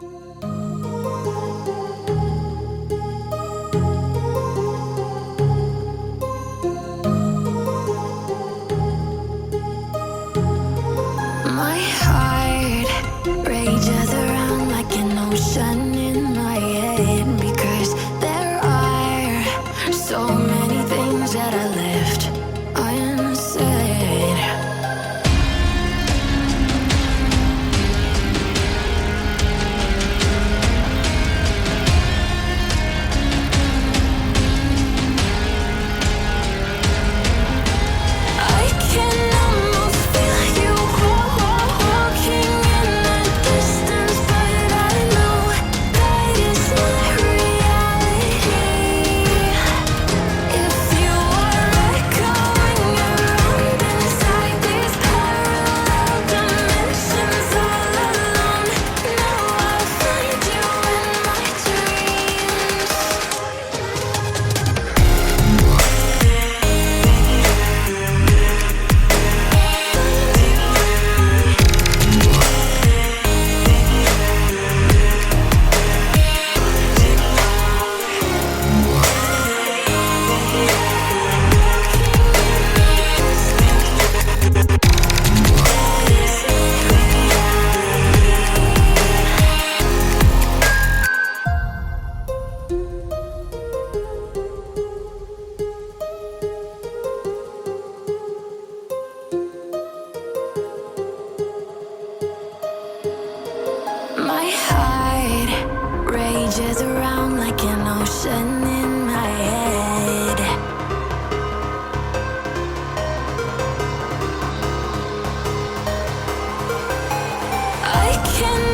My heart rages around like an ocean in my head, because there are so many things that I left unsaid. I can almost feel you walking in the distance, but I know that it's not reality. If you are echoing around inside these parallel dimensions all alone, now I'll find you in my dreams. My heart rages around like an ocean in my head. I can